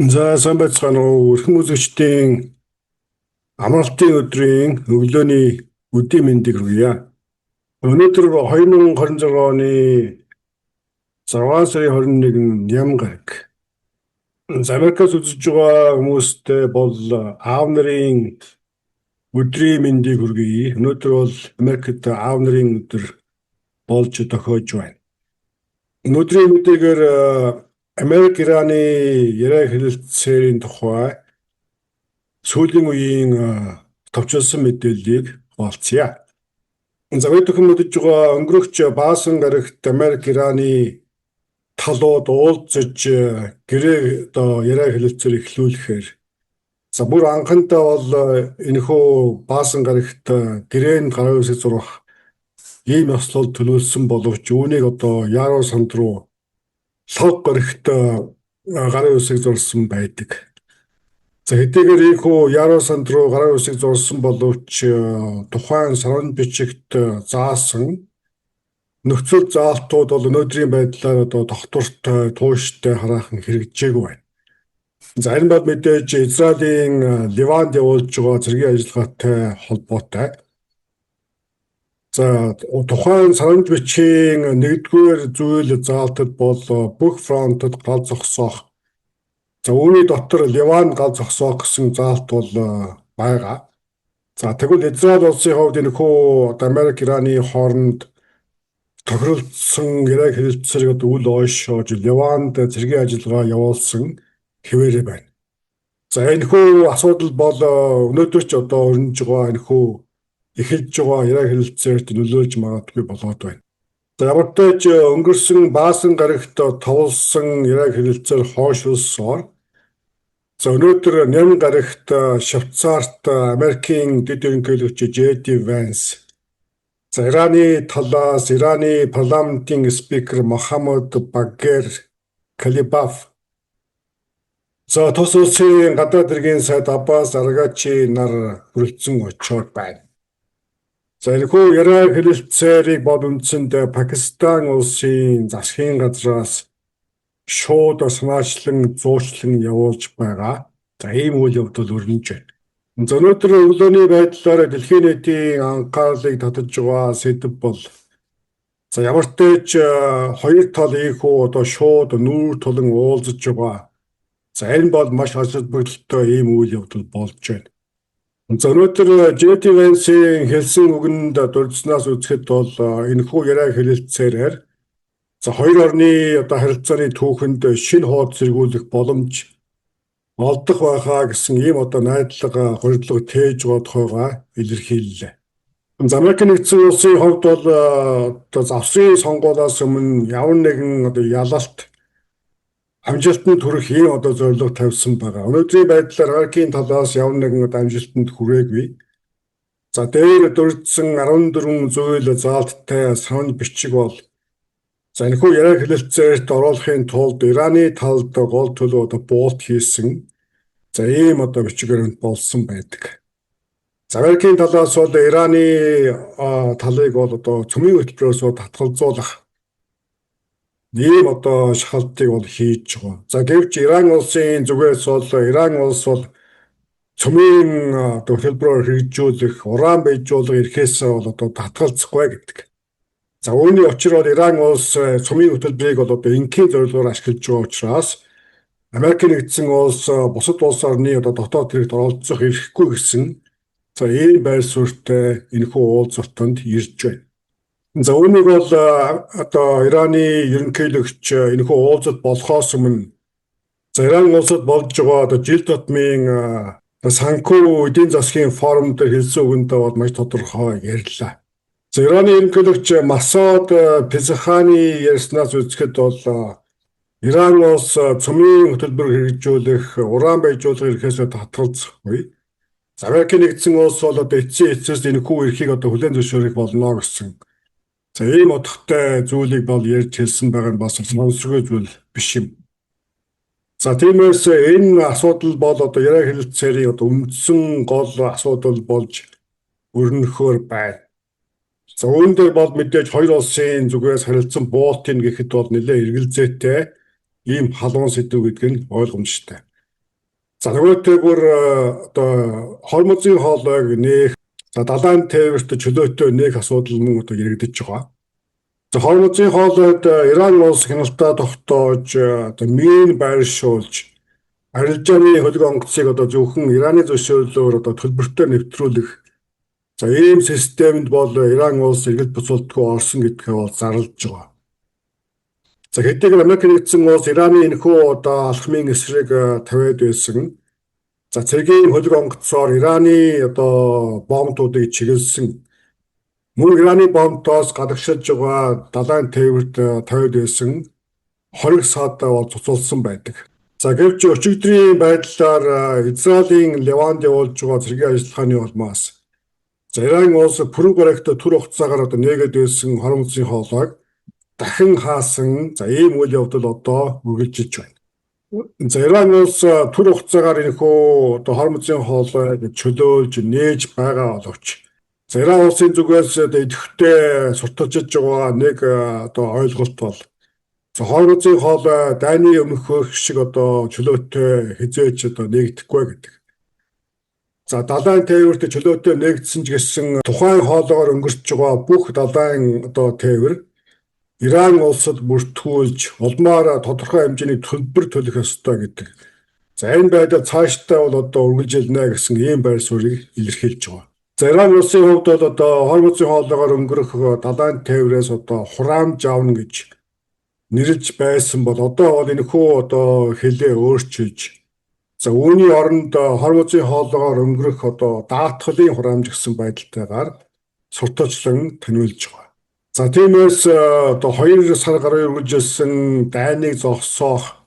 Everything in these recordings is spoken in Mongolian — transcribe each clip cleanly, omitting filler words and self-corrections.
За сайн байцгаана уу. Эрхэм үзэгчдийн амралтын өдрийн өглөөний өдийн мэндийг хүргье. Өнөөдөр 2026 оны 6 сарын 21 ням гараг. Америкаас үзэж байгаа хүмүүстээ бол аав нарын өдрийн мэндийг хүргье. Өнөөдөр бол Америкт аав нарын өдөр болж тохиож байна. Өнөөдрийн мэдээгээр Америк-Ираны яриа хэлэлцээрийн тухай сүүлийн үеийн товчилсон мэдээллийг хуваалцъя. За өдөртөө мэдэж байгаа өнгөрөгч баасан гарагт Америк-Ираны талууд уулзаж гэрээ яриа хэлэлцээр эхлүүлэхээр за бүр анхандаа бол энэхүү баасан гарагт гэрээнд гараа үсэг зурах ийм ёслол төлөвлөсөн боловч үүнийг Яруу санд руу лог гарагт гараа үсэг зурсан байдаг. За хэдийгээр ийхүү Яруу санд руу гараа үсэг зурсан боловч тухайн саран бичигт заасан нөхцөл заалтууд бол өнөөдрийн байдлаар тогтвортой, тууштай хараахан хэрэгжээгүй байна. За энэ бол мэдээж Израилийн Ливанд явуулж байгаа цэргийн ажиллагаатай холбоотой. За тухайн саран бичгийн нэгдүгээр зүйл заалтад бол бүх фронтод гал зогсоох. За үүний дотор Ливан гал зогсоох гэсэн заалт бол байгаа. За тэгвэл Израиль улсын хувьд энэхүү Америк-Ираны хооронд тохиролцсон яриа хэлэлцэрэг үл ойшоож Ливанд цэргийн ажиллагаа явуулсан хэвээрээ байна. За энэхүү асуудал бол өнөөдөр ч өрнөж байгаа энэхүү эхэлж байгаа яриа хэлэлцээрт нөлөөлж магадгүй болоод байна. За ямар ч тач өнгөрсөн баасан гарагт товлсон яриа хэлэлцээр хойшлсоор за өнөөдөр ням гарагт Швейцарт Америкийн дэд ерөнхийлөгч J.D. Vance за Ираны талаас Ираны парламентын спикер Мохаммед Багер Калибаф за тус улсын гадаад хэргийн сайд Аббас Аргачи нар хүрэлцэн очоод байна. За энэхүү яриа хэлэлцээрийг бол үндсэндээ Пакистан улсын засгийн газраас шууд санаачлан зуучлан явуулж байгаа. За ийм үйл явдал өрнөж байна. За өнөөдөр өглөөний байдлаар дэлхийн нийтийн анхаарлыг татаж байгаа сэдэв бол за ямар ч тач хоёр тал ийхүү шууд нүүр тулан уулзаж байгаа. За энэ бол маш ач холбогдолтой ийм үйл явдал болж байна. За өнөөдөр J.D. Vance-ийн хэлсэн үгэнд дурдсанаас үзэхэд бол энэхүү яриа хэлэлцээрээр за хоёр орны харилцааны түүхэнд шинэ хуудас зэргүүлэх боломж олдох байхаа гэсэн ийм найдлага хоригдлого тээж байгаа тухайга илэрхийллээ. За Америкийн нэгдсэн улсын хувьд бол завсрын сонгуулиас өмнө ямар нэгэн ялалт амжилтанд хүрэх ийм зорилго тавьсан байгаа. Өнөөдрийн байдлаар Америкийн талаас ямар нэгэн амжилтанд хүрээгүй. За дээр дурдсан 14 зүйл заалттай санал бичиг бол за энэхүү яриа хэлэлцээрт оруулахын тулд Ираны талд гол төлөв буулт хийсэн за ийм бичиг баримт болсон байдаг. За Америкийн талаас бол Ираны талыг бол цөмийн хөтөлбөрөөс татгалзуулах ийм шахалтыг бол хийж байгаа. За гэвч Иран улсын зүгээс бол Иран улс бол цөмийн хөтөлбөрөөр хэрэгжүүлэх уран бийжүүлэх эрхээсээ бол татгалзахгүй гэдэг. За үүний учир бол Иран улс цөмийн хөтөлбөрийг бол энгийн зорилгоор ашиглаж байгаа учраас Америкийн нэгдсэн улс бусад улс орны дотоод хэрэгт оролцох эрхгүй гэсэн за ийм байр суурьтай энэхүү уулзалтанд ирж байна. За үүнийг бол Ираны ерөнхийлөгч энэхүү уулзалт болохоос өмнө за Иран улсад болж байгаа жил тутмын санхүү эдийн засгийн форум дээр хэлсэн үгэндээ бол маш тодорхой ярьлаа. За Ираны ерөнхийлөгч Масуд Пезешкианы ярьснаас үзэхэд бол Иран улс цөмийн хөтөлбөр хэрэгжүүлэх уран бийжүүлэх эрхээсээ татгалзахгүй. Америкийн нэгдсэн улс бол эцсийн эцэст энэхүү эрхийг хүлээн зөвшөөрөх болно гэсэн. За ийм утгатай зүйлийг бол ярьж хэлсэн байгаа нь бас сонсоггүй зүйл биш юм. За тиймээс энэ асуудал бол яриа хэлэлцээрийн үндсэн гол асуудал болж өрнөхөөр байна. За үүн дээр бол мэдээж хоёр улсын зүгээс харилцан буултын гэхэд бол нэлээд эргэлзээтэй ийм халуун сэдв гэдэг нь ойлгомжтой. За нөгөөтэйгүр одоо хормозын хоолойг нээх, за далайн тээвэрт чөлөөтэй нээх асуудал мөн одоо яригдж байгаа. За хормозын хоолойд Иран улс хяналтаа тогтоож одоо мин байршуулж арилжааны хөлөг онгоцыг одоо зөвхөн Ираны зөвшөөрлөөр одоо төлбөртөө нэвтрүүлэх, за ийм системд бол Иран улс эргэлт буцалтгүй орсон гэдгээ бол зарлж байгаа. За хэдийгээр Америк нэгдсэн улс Ираны энэхүү одоо алхмын эсрэг тавиад байсан. За цэргийн хөлөг онгоцоор Ираны одоо бомбуудыг чиглэсэн, мөн Ираны бомбоос гадагшилж байгаа далайн тээвэрт тавиад байсан хориг саадаа бол цуцулсан байдаг. За гэвч өчигдрийн байдлаар Израилийн Леванд явуулж байгаа цэргийн ажиллагааны улмаас за Иран улс пүрэв баригт түр хугацаагаар одоо нээгээд байсан хормозын хоолойг дахин хаасан, за ийм үйл явдал одоо үргэлжилж байна. За Иран улс түр хугацаагаар энэхүү одоо хормозын хоолойг чөлөөлж нээж байгаа боловч за Иран улсын зүгээс идэвхтэй сурталчилж байгаа нэг одоо ойлголт бол за хормозын хоолой дайны өмнөх шиг одоо чөлөөтэй хизээч одоо нэгдэхгүй гэдэг. За далайн тээвэрт чөлөөтэй нэгдсэн ч гэсэн тухайн хоолойгоор өнгөрч байгаа бүх далайн одоо тээвэр Иран улсад бүртгүүлж улмаар тодорхой хэмжээний төлбөр төлөх ёстой гэдэг. За энэ байдал цаашдаа бол одоо үргэлжилнэ гэсэн ийм байр суурийг илэрхийлж байгаа. За Иран улсын хувьд бол одоо хормозын хоолойгоор өнгөрөх далайн тээврээс одоо хураамж авна гэж нэрлж байсан бол одоо бол энэхүү одоо хэлээ өөрчилж, за үүний оронд хормозын хоолойгоор өнгөрөх одоо даатгалын хураамж гэсэн байдалтайгаар сурталчлан таниулж байгаа. За тиймээс одоо 2 сар гаруй үргэлжилсэн дайныг зогсоох,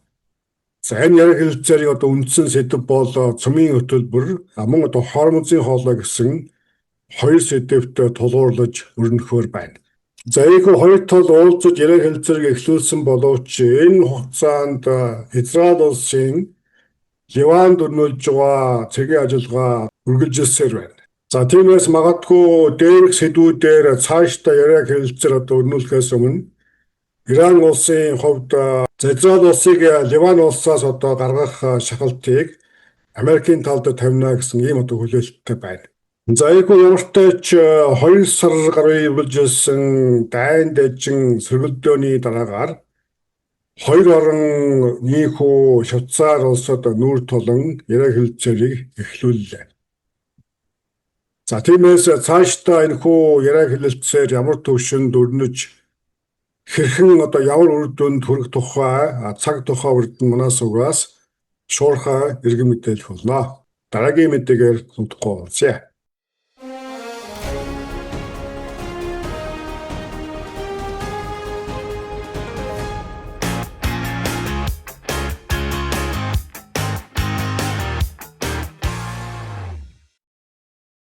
за энэ яриг хэлэлцээрийн одоо үндсэн сэдэв бол цөмийн хөтөлбөр, мөн одоо хормозын хоолой гэсэн 2 сэдэвт тулгуурлаж өрнөхөөр байна. За ийхүү хоёр тал уулзаж яриг хэлэлцээг эхлүүлсэн боловч энэ хугацаанд Израиль улсын Ливанд өрнүүлж байгаа цэргийн ажиллагаа үргэлжилсээр байна. За тиймээс магадгүй дээрх сэдвүүдээр цаашдаа яриаг хэлэлцээр одоо өрнүүлэхээс өмнө Иран улсын хувьд Израиль улсыг Ливан улсаас одоо гаргах шахалтыг Америкийн талд тавина гэсэн ийм одоо хүлээлттэй байна. За ийхүү ямартай ч 2 сар гаруй үргэлжилсэн дайн дэжин сөргөлдөөний дараагаар хоёр орон ийхүү шуцаар улсад нүүр тулан яриаг хэлэлцээрийг эхлүүллээ. За тиймээс цаашдаа энэхүү яриаг хэлэлцээр ямар төвшөнд өрнөж хэрхэн одоо ямар үр дүнд хүрэх тухай цаг тухай үрдэн манаас угаас шуурхай иргэн мэдээлэх болно. Дараагийн мэдээгээр тутахгүй болцъя.